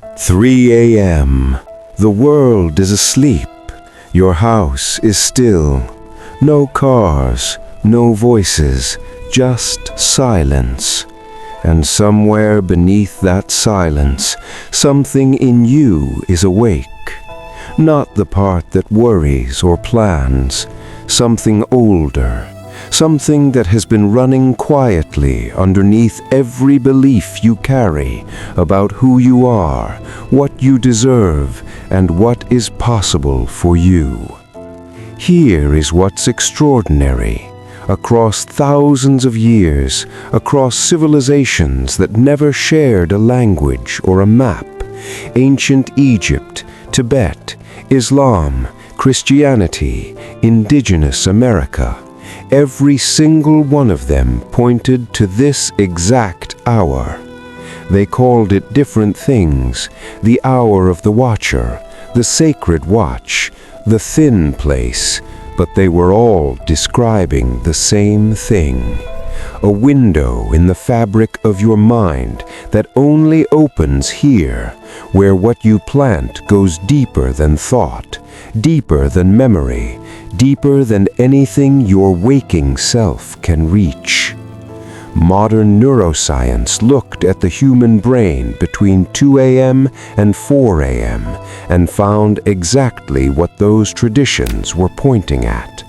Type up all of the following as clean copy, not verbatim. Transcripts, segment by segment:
3 a.m. The world is asleep. Your house is still. No cars, no voices, just silence. And somewhere beneath that silence, something in you is awake. Not the part that worries or plans, something older, something that has been running quietly underneath every belief you carry about who you are, what you deserve, and what is possible for you. Here is what's extraordinary. Across thousands of years, across civilizations that never shared a language or a map, ancient Egypt, Tibet, Islam, Christianity, indigenous America, every single one of them pointed to this exact hour. They called it different things: the hour of the watcher, the sacred watch, the thin place, but they were all describing the same thing. A window in the fabric of your mind that only opens here, where what you plant goes deeper than thought, deeper than memory, deeper than anything your waking self can reach. Modern neuroscience looked at the human brain between 2 a.m. and 4 a.m. and found exactly what those traditions were pointing at.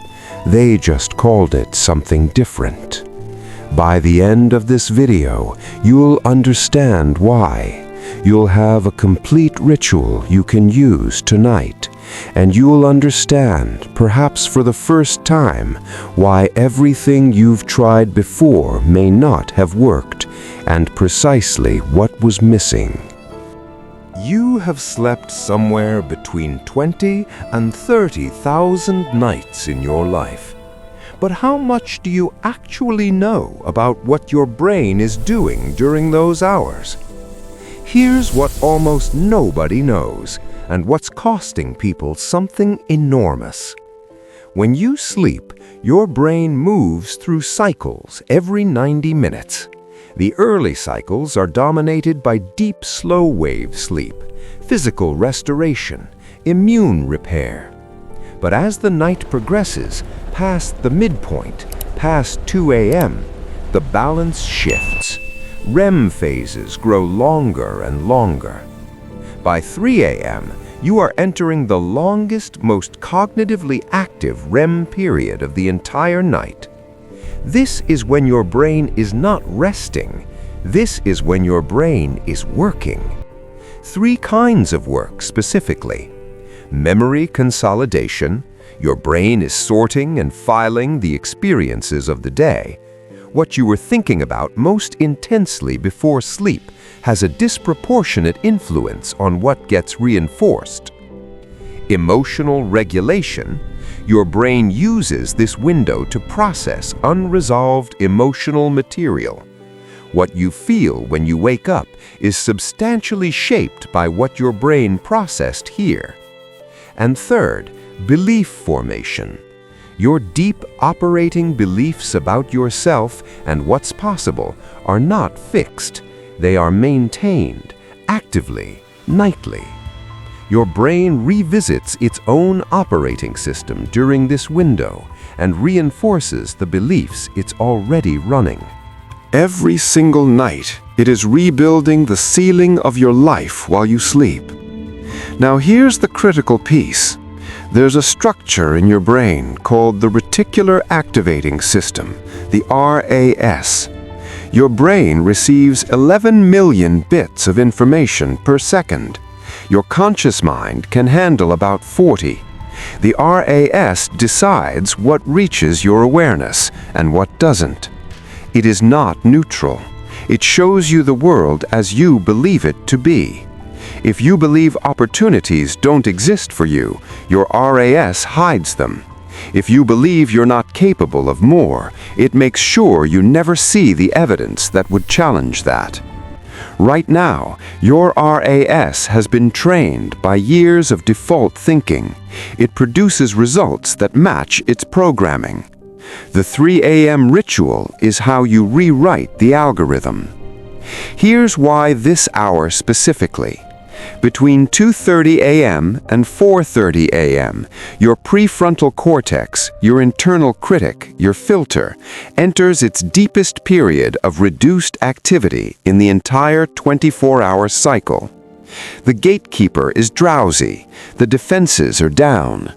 They just called it something different. By the end of this video, you'll understand why. You'll have a complete ritual you can use tonight, and you'll understand, perhaps for the first time, why everything you've tried before may not have worked, and precisely what was missing. You have slept somewhere between 20 and 30,000 nights in your life. But how much do you actually know about what your brain is doing during those hours? Here's what almost nobody knows, and what's costing people something enormous. When you sleep, your brain moves through cycles every 90 minutes. The early cycles are dominated by deep slow-wave sleep, physical restoration, immune repair. But as the night progresses, past the midpoint, past 2 a.m., the balance shifts. REM phases grow longer and longer. By 3 a.m., you are entering the longest, most cognitively active REM period of the entire night. This is when your brain is not resting. This is when your brain is working. 3 kinds of work specifically. Memory consolidation. Your brain is sorting and filing the experiences of the day. What you were thinking about most intensely before sleep has a disproportionate influence on what gets reinforced. Emotional regulation. Your brain uses this window to process unresolved emotional material. What you feel when you wake up is substantially shaped by what your brain processed here. And third, belief formation. Your deep operating beliefs about yourself and what's possible are not fixed. They are maintained, actively, nightly. Your brain revisits its own operating system during this window and reinforces the beliefs it's already running. Every single night, it is rebuilding the ceiling of your life while you sleep. Now here's the critical piece. There's a structure in your brain called the reticular activating system, the RAS. Your brain receives 11 million bits of information per second. Your conscious mind can handle about 40. The RAS decides what reaches your awareness and what doesn't. It is not neutral. It shows you the world as you believe it to be. If you believe opportunities don't exist for you, your RAS hides them. If you believe you're not capable of more, it makes sure you never see the evidence that would challenge that. Right now, your RAS has been trained by years of default thinking. It produces results that match its programming. The 3 a.m. ritual is how you rewrite the algorithm. Here's why this hour specifically. Between 2:30 a.m. and 4:30 a.m., your prefrontal cortex, your internal critic, your filter, enters its deepest period of reduced activity in the entire 24-hour cycle. The gatekeeper is drowsy, the defenses are down,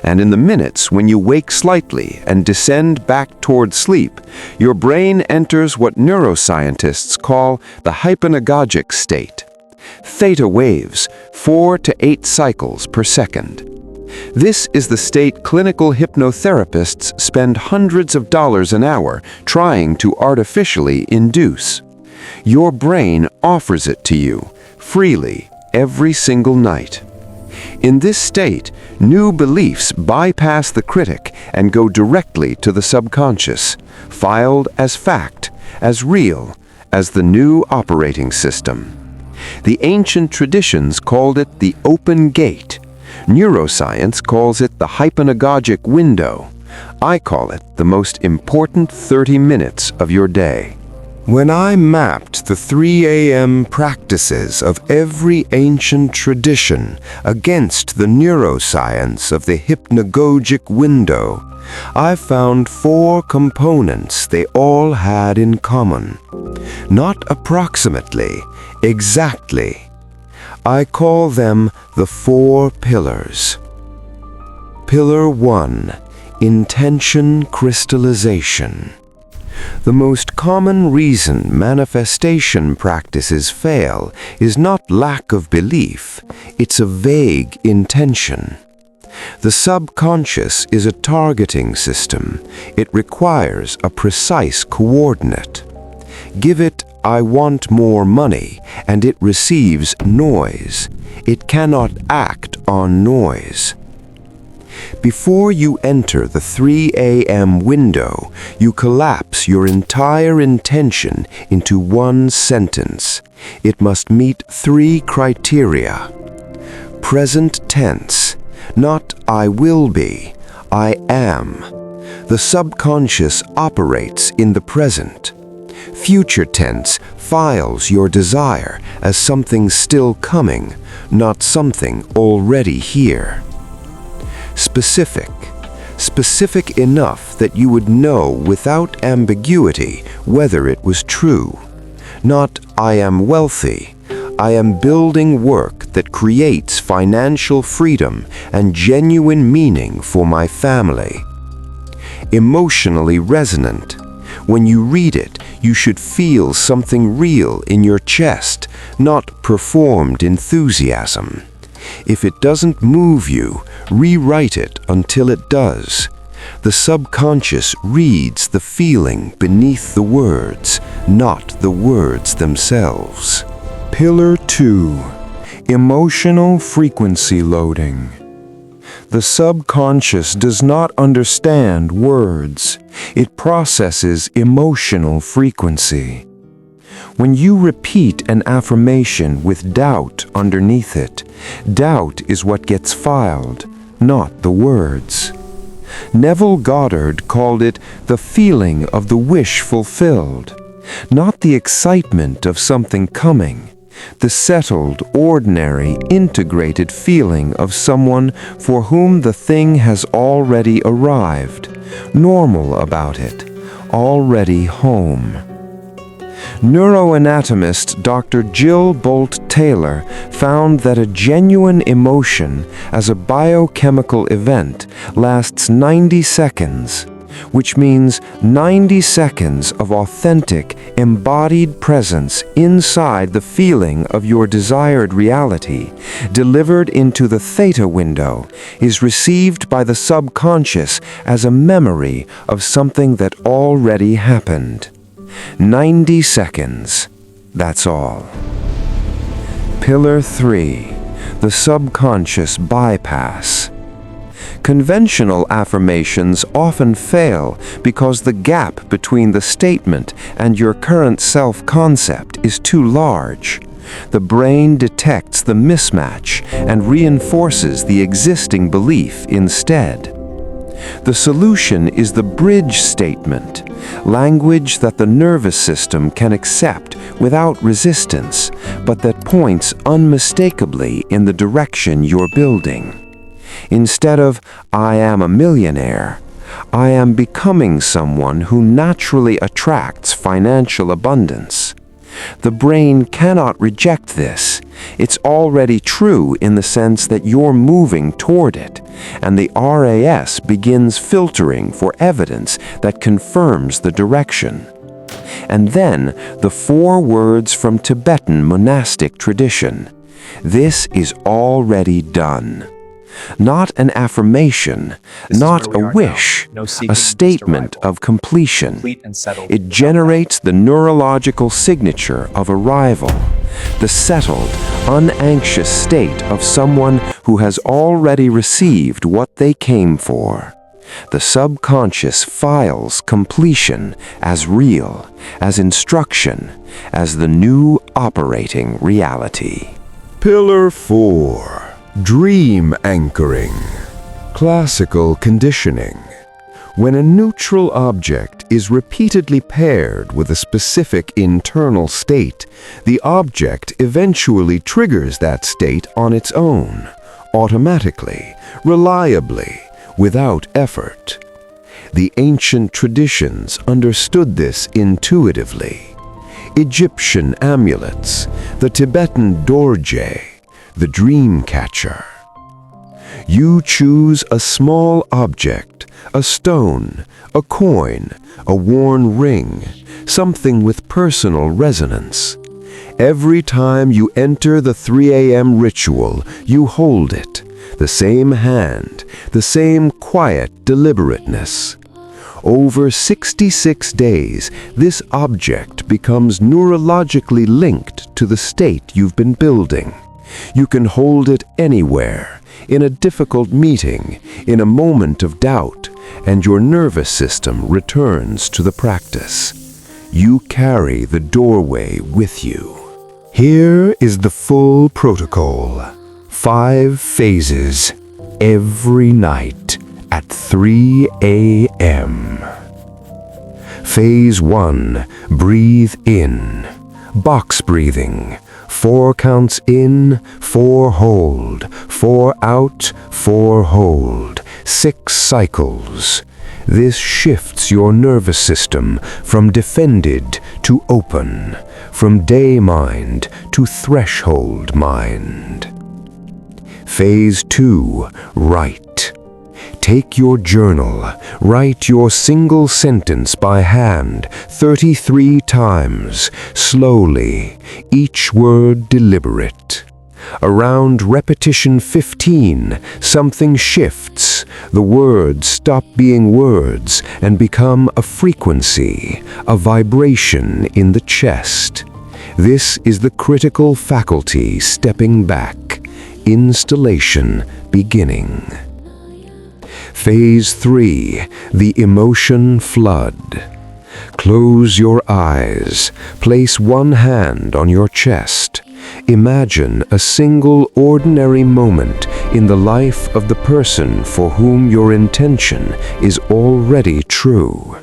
and in the minutes when you wake slightly and descend back toward sleep, your brain enters what neuroscientists call the hypnagogic state. Theta waves, 4 to 8 cycles per second. This is the state clinical hypnotherapists spend hundreds of dollars an hour trying to artificially induce. Your brain offers it to you, freely, every single night. In this state, new beliefs bypass the critic and go directly to the subconscious, filed as fact, as real, as the new operating system. The ancient traditions called it the open gate. Neuroscience calls it the hypnagogic window. I call it the most important 30 minutes of your day. When I mapped the 3 a.m. practices of every ancient tradition against the neuroscience of the hypnagogic window, I found 4 components they all had in common. Not approximately, exactly. I call them the 4 pillars. Pillar 1, intention crystallization. The most common reason manifestation practices fail is not lack of belief, it's a vague intention. The subconscious is a targeting system. It requires a precise coordinate. Give it, "I want more money," and it receives noise. It cannot act on noise. Before you enter the 3 a.m. window, you collapse your entire intention into one sentence. It must meet 3 criteria. Present tense, not "I will be," "I am." The subconscious operates in the present. Future tense files your desire as something still coming, not something already here. Specific. Specific enough that you would know without ambiguity whether it was true. Not "I am wealthy." I am building work that creates financial freedom and genuine meaning for my family. Emotionally resonant. When you read it, you should feel something real in your chest, not performed enthusiasm. If it doesn't move you, rewrite it until it does. The subconscious reads the feeling beneath the words, not the words themselves. Pillar 2. Emotional frequency loading. The subconscious does not understand words. It processes emotional frequency. When you repeat an affirmation with doubt underneath it, doubt is what gets filed, not the words. Neville Goddard called it the feeling of the wish fulfilled, not the excitement of something coming, the settled, ordinary, integrated feeling of someone for whom the thing has already arrived, normal about it, already home. Neuroanatomist Dr. Jill Bolt Taylor found that a genuine emotion as a biochemical event lasts 90 seconds, which means 90 seconds of authentic, embodied presence inside the feeling of your desired reality, delivered into the theta window, is received by the subconscious as a memory of something that already happened. 90 seconds. That's all. Pillar 3. The subconscious bypass. Conventional affirmations often fail because the gap between the statement and your current self-concept is too large. The brain detects the mismatch and reinforces the existing belief instead. The solution is the bridge statement, language that the nervous system can accept without resistance, but that points unmistakably in the direction you're building. Instead of, "I am a millionaire," "I am becoming someone who naturally attracts financial abundance." The brain cannot reject this. It's already true in the sense that you're moving toward it, and the RAS begins filtering for evidence that confirms the direction. And then the 4 words from Tibetan monastic tradition. This is already done. Not an affirmation, not a wish, a statement of completion. It generates the neurological signature of arrival, the settled, unanxious state of someone who has already received what they came for. The subconscious files completion as real, as instruction, as the new operating reality. Pillar 4. Dream anchoring. Classical conditioning. When a neutral object is repeatedly paired with a specific internal state, the object eventually triggers that state on its own, automatically, reliably, without effort. The ancient traditions understood this intuitively. Egyptian amulets, the Tibetan dorje, the dream catcher. You choose a small object, a stone, a coin, a worn ring, something with personal resonance. Every time you enter the 3 a.m. ritual, you hold it, the same hand, the same quiet deliberateness. Over 66 days, this object becomes neurologically linked to the state you've been building. You can hold it anywhere, in a difficult meeting, in a moment of doubt, and your nervous system returns to the practice. You carry the doorway with you. Here is the full protocol. 5 phases, every night at 3 a.m. Phase 1, breathe in. Box breathing. 4 counts in, 4 hold, 4 out, 4 hold, 6 cycles. This shifts your nervous system from defended to open, from day mind to threshold mind. Phase 2, write. Take your journal, write your single sentence by hand 33 times, slowly, each word deliberate. Around repetition 15, something shifts. The words stop being words and become a frequency, a vibration in the chest. This is the critical faculty stepping back, installation beginning. Phase 3, the emotion flood. Close your eyes. Place one hand on your chest. Imagine a single ordinary moment in the life of the person for whom your intention is already true.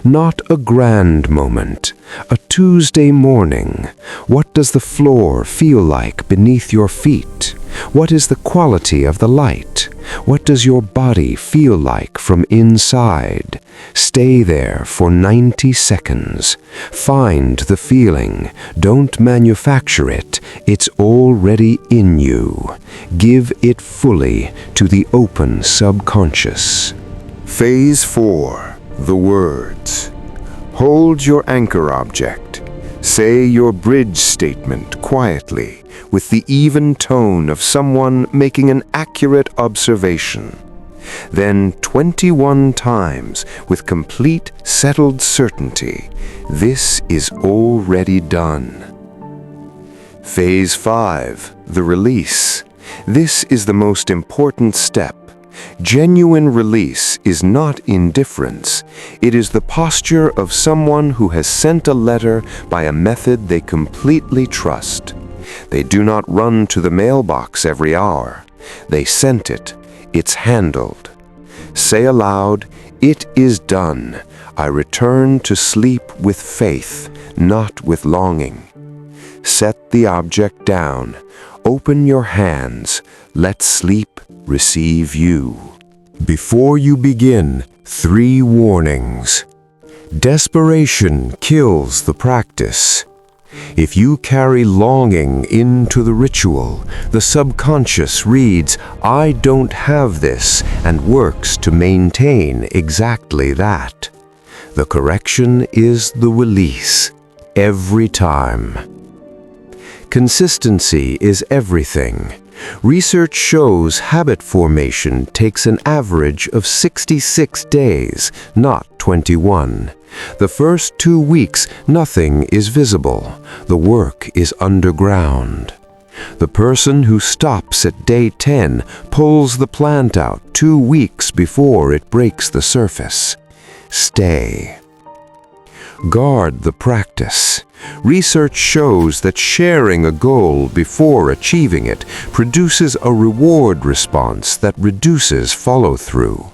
Not a grand moment, a Tuesday morning. What does the floor feel like beneath your feet? What is the quality of the light? What does your body feel like from inside? Stay there for 90 seconds. Find the feeling. Don't manufacture it. It's already in you. Give it fully to the open subconscious. Phase 4. The words. Hold your anchor object. Say your bridge statement quietly, with the even tone of someone making an accurate observation. Then 21 times, with complete settled certainty, this is already done. Phase 5, the release. This is the most important step. Genuine release is not indifference. It is the posture of someone who has sent a letter by a method they completely trust. They do not run to the mailbox every hour. They sent it. It's handled. Say aloud, "It is done. I return to sleep with faith, not with longing." Set the object down. Open your hands. Let sleep receive you. Before you begin, 3 warnings. Desperation kills the practice. If you carry longing into the ritual, the subconscious reads, "I don't have this," and works to maintain exactly that. The correction is the release, every time. Consistency is everything. Research shows habit formation takes an average of 66 days, not 21. The first 2 weeks, nothing is visible. The work is underground. The person who stops at day 10 pulls the plant out 2 weeks before it breaks the surface. Stay. Guard the practice. Research shows that sharing a goal before achieving it produces a reward response that reduces follow-through.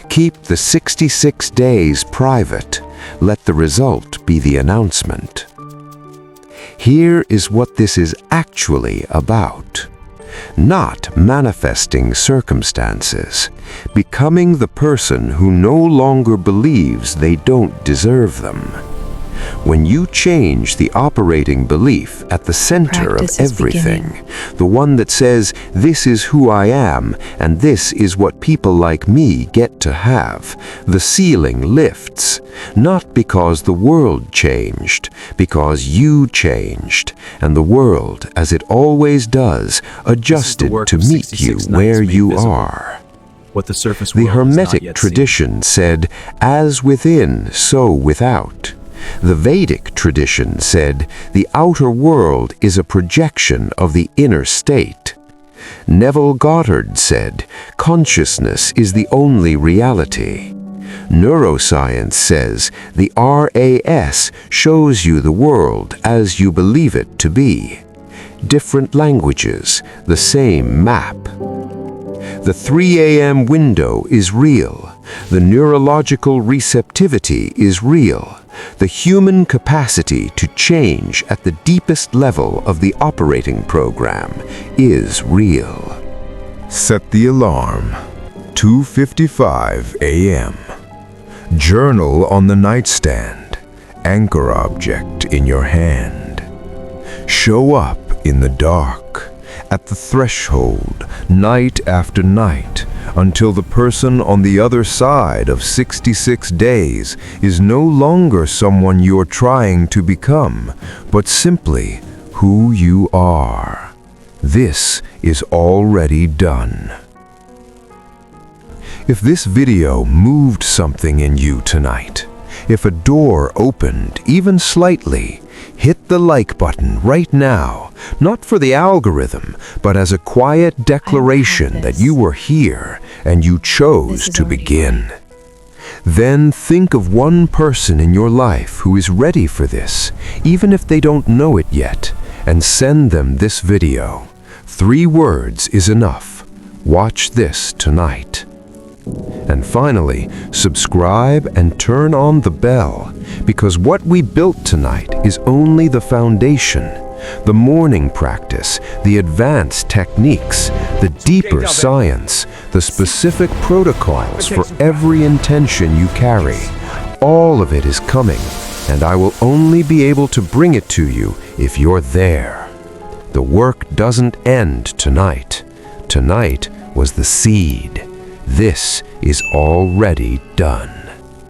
Keep the 66 days private. Let the result be the announcement. Here is what this is actually about. Not manifesting circumstances, becoming the person who no longer believes they don't deserve them. When you change the operating belief at the center of everything, the one that says, "This is who I am, and this is what people like me get to have," the ceiling lifts, not because the world changed, because you changed, and the world, as it always does, adjusted to meet you where you are. The Hermetic tradition said, "As within, so without." The Vedic tradition said, "The outer world is a projection of the inner state." Neville Goddard said, "Consciousness is the only reality." Neuroscience says, "The RAS shows you the world as you believe it to be." Different languages, the same map. The 3 a.m. window is real. The neurological receptivity is real. The human capacity to change at the deepest level of the operating program is real. Set the alarm. 2:55 a.m. Journal on the nightstand. Anchor object in your hand. Show up in the dark, at the threshold, night after night, until the person on the other side of 66 days is no longer someone you're trying to become, but simply who you are. This is already done. If this video moved something in you tonight, if a door opened even slightly, hit the like button right now, not for the algorithm, but as a quiet declaration that you were here and you chose to begin. Then think of one person in your life who is ready for this, even if they don't know it yet, and send them this video. 3 words is enough. Watch this tonight. And finally, subscribe and turn on the bell, because what we built tonight is only the foundation. The morning practice, the advanced techniques, the deeper science, the specific protocols for every intention you carry. All of it is coming, and I will only be able to bring it to you if you're there. The work doesn't end tonight. Tonight was the seed. This is already done.